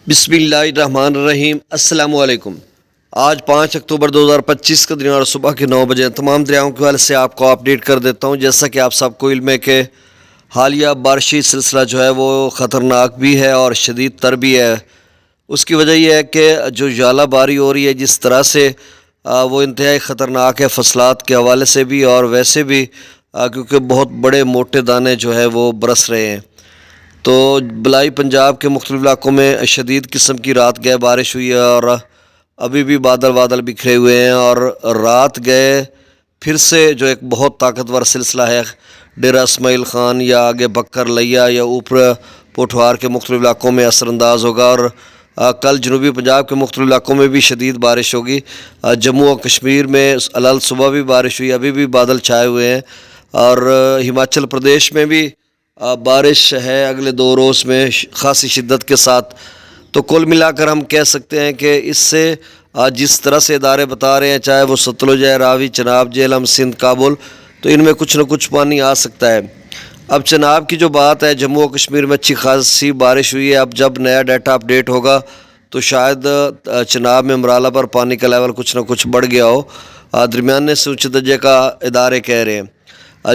بسم اللہ الرحمن الرحیم۔ السلام علیکم۔ آج 5 اکتوبر 2025 کا دن اور صبح کے 9 بجے تمام دریاؤں کے حوالے سے آپ کو اپڈیٹ کر دیتا ہوں۔ جیسا کہ آپ سب کو علم ہے کہ حالیہ بارشی سلسلہ جو ہے وہ خطرناک بھی ہے اور شدید تر بھی ہے۔ اس کی وجہ یہ ہے کہ جو ژالہ باری ہو رہی ہے جس طرح سے وہ انتہائی خطرناک ہے فصلات کے حوالے سے بھی اور ویسے بھی کیونکہ بہت بڑے موٹے دانے جو ہے وہ برس رہے ہیں۔ تو بلائی پنجاب کے مختلف علاقوں میں شدید قسم کی رات گئے بارش ہوئی ہے اور ابھی بھی بادل بکھرے ہوئے ہیں، اور رات گئے پھر سے جو ایک بہت طاقتور سلسلہ ہے ڈیرہ اسماعیل خان یا آگے بکر لیا یا اوپر پوٹھوار کے مختلف علاقوں میں اثر انداز ہوگا، اور کل جنوبی پنجاب کے مختلف علاقوں میں بھی شدید بارش ہوگی۔ جموں و کشمیر میں الحال صبح بھی بارش ہوئی، ابھی بھی بادل چھائے ہوئے ہیں، اور ہماچل پردیش میں بھی بارش ہے اگلے 2 روز میں خاصی شدت کے ساتھ۔ تو کل ملا کر ہم کہہ سکتے ہیں کہ اس سے جس طرح سے ادارے بتا رہے ہیں، چاہے وہ ستلج ہے، راوی، چناب، جہلم، سندھ، کابل، تو ان میں کچھ نہ کچھ پانی آ سکتا ہے۔ اب چناب کی جو بات ہے، جموں و کشمیر میں اچھی خاصی بارش ہوئی ہے۔ اب جب نیا ڈیٹا اپڈیٹ ہوگا تو شاید چناب میں مرالہ پر پانی کا لیول کچھ نہ کچھ بڑھ گیا ہو، درمیانے سے اونچے درجے کا ادارے کہہ رہے ہیں۔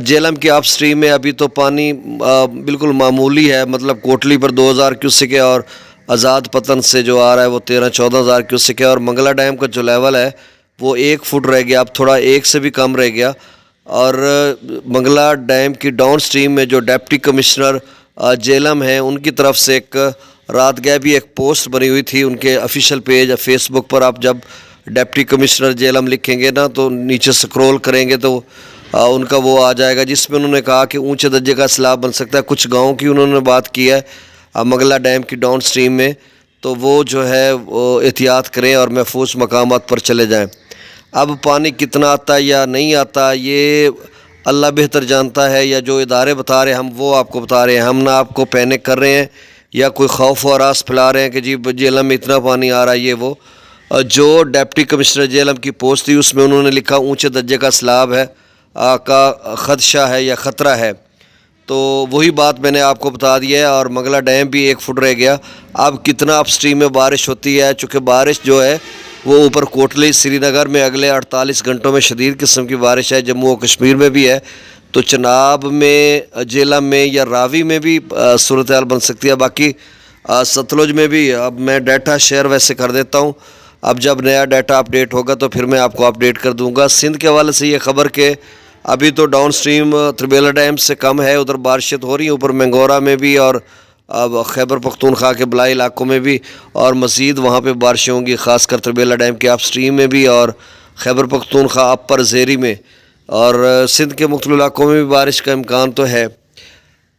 جہلم کی آپ سٹریم میں ابھی تو پانی بالکل معمولی ہے، مطلب کوٹلی پر 2000 کیوسک ہے، اور آزاد پتن سے جو آ رہا ہے وہ 13-14 ہزار کیوسک ہے، اور منگلہ ڈیم کا جو لیول ہے وہ 1 فٹ رہ گیا، اب تھوڑا 1 سے بھی کم رہ گیا۔ اور منگلہ ڈیم کی ڈاؤن سٹریم میں جو ڈپٹی کمشنر جہلم ہیں ان کی طرف سے ایک رات گئے بھی ایک پوسٹ بنی ہوئی تھی ان کے آفیشیل پیج فیس بک پر۔ آپ جب ڈپٹی کمشنر جہلم لکھیں گے نا تو نیچے سکرول کریں گے تو ان کا وہ آ جائے گا، جس میں انہوں نے کہا کہ اونچے درجے کا سیلاب بن سکتا ہے۔ کچھ گاؤں کی انہوں نے بات کی ہے منگلہ ڈیم کی ڈاؤن سٹریم میں، تو وہ جو ہے وہ احتیاط کریں اور محفوظ مقامات پر چلے جائیں۔ اب پانی کتنا آتا ہے یا نہیں آتا یہ اللہ بہتر جانتا ہے، یا جو ادارے بتا رہے ہیں ہم وہ آپ کو بتا رہے ہیں، ہم نہ آپ کو پینک کر رہے ہیں یا کوئی خوف و ہراس پھیلا رہے ہیں کہ جی جہلم میں اتنا پانی آ رہا ہے یہ وہ۔ جو ڈپٹی کمشنر جہلم کی پوسٹ تھی اس میں انہوں نے لکھا اونچے درجے کا سیلاب ہے کا خدشہ ہے یا خطرہ ہے، تو وہی بات میں نے آپ کو بتا دی ہے۔ اور منگلہ ڈیم بھی 1 فٹ رہ گیا۔ اب کتنا اپ سٹریم میں بارش ہوتی ہے، چونکہ بارش جو ہے وہ اوپر کوٹلی سری نگر میں اگلے 48 گھنٹوں میں شدید قسم کی بارش ہے، جموں و کشمیر میں بھی ہے، تو چناب میں، جہلم میں یا راوی میں بھی صورتحال بن سکتی ہے۔ باقی ستلج میں بھی اب میں ڈیٹا شیئر ویسے کر دیتا ہوں، اب جب نیا ڈیٹا اپڈیٹ ہوگا تو پھر میں آپ کو اپڈیٹ کر دوں گا۔ سندھ کے حوالے سے یہ خبر کہ ابھی تو ڈاؤن سٹریم تربیلا ڈیم سے کم ہے، ادھر بارشیں ہو رہی ہیں اوپر مینگورہ میں بھی اور خیبر پختونخوا کے بلائی علاقوں میں بھی، اور مزید وہاں پہ بارشیں ہوں گی، خاص کر تربیلا ڈیم کے اپ سٹریم میں بھی اور خیبر پختونخوا اپر زیری میں، اور سندھ کے مختلف علاقوں میں بھی بارش کا امکان تو ہے۔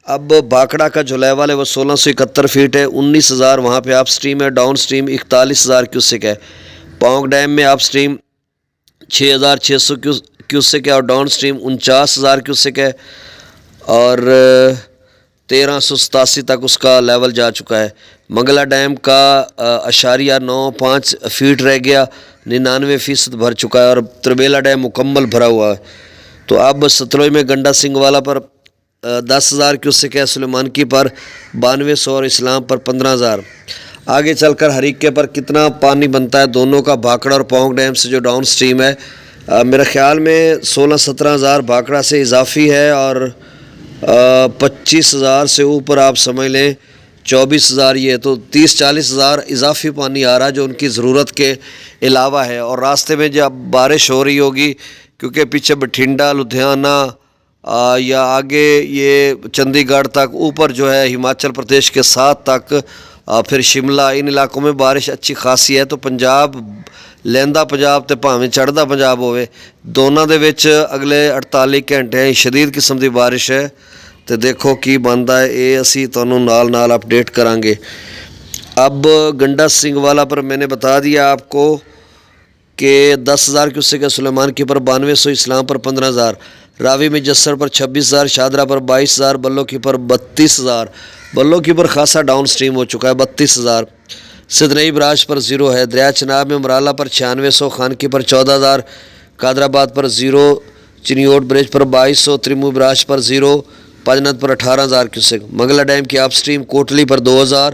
اب بھاکڑا کا جو لیول ہے وہ 1671 فیٹ ہے، 19,000 وہاں پہ اپ سٹریم ہے، ڈاؤن سٹریم 41,000 کیوسک ہے۔ پونگ ڈیم میں اپ سٹریم 6,600 کیوسک ہے اور ڈاؤن سٹریم 49,000 کیوسک ہے، اور 1387 تک اس کا لیول جا چکا ہے۔ منگلہ ڈیم کا 0.95 فیٹ رہ گیا، 99% بھر چکا ہے، اور تربیلا ڈیم مکمل بھرا ہوا ہے۔ تو اب ستلج میں گنڈا سنگھ والا پر 10,000 کیوسک ہے، سلیمان کی پر 9200 اور اسلام پر 15,000۔ آگے چل کر ہریکے پر کتنا پانی بنتا ہے دونوں کا، بھاکڑا اور پونگ ڈیم سے جو ڈاؤن سٹریم ہے، میرے خیال میں 16-17,000 بھاکڑا سے اضافی ہے، اور 25,000 سے اوپر آپ سمجھ لیں 24,000، یہ تو 30-40,000 اضافی پانی آ رہا ہے جو ان کی ضرورت کے علاوہ ہے۔ اور راستے میں جب بارش ہو رہی ہوگی، کیونکہ پیچھے بٹھنڈا، لدھیانہ یا آگے یہ چندی گڑھ تک، اوپر جو ہے ہماچل پردیش کے ساتھ تک، پھر شملہ، ان علاقوں میں بارش اچھی خاصی ہے۔ تو پنجاب، لہندہ پنجاب تے بھاویں چڑھدا پنجاب ہوئے، دونوں دے وچ اگلے 48 گھنٹے شدید قسم دی بارش ہے، تو دیکھو کی بندا ہے، یہ اسی تانوں نال اپڈیٹ کران گے۔ اب گنڈا سنگھ والا پر میں نے بتا دیا آپ کو کہ 10,000 کیوسک ہے، سلیمان کی پر 9200، اسلام پر 15,000، راوی میں جسر پر 26,000، شادرہ پر 22,000، بلو کی پر 32,000، بلو کی پر خاصا ڈاؤن سٹریم ہو چکا ہے 32,000۔ سدنئی براج پر 0 ہے، دریا چناب میں مرالہ پر 9600، خانکی پر 14,000، قادر آباد پر 0، چنیوٹ برج پر 2200، تریمو براج پر 0، پاجنت پر 18,000 کیوسک۔ منگلہ ڈیم کی اپ سٹریم کوٹلی پر 2,000،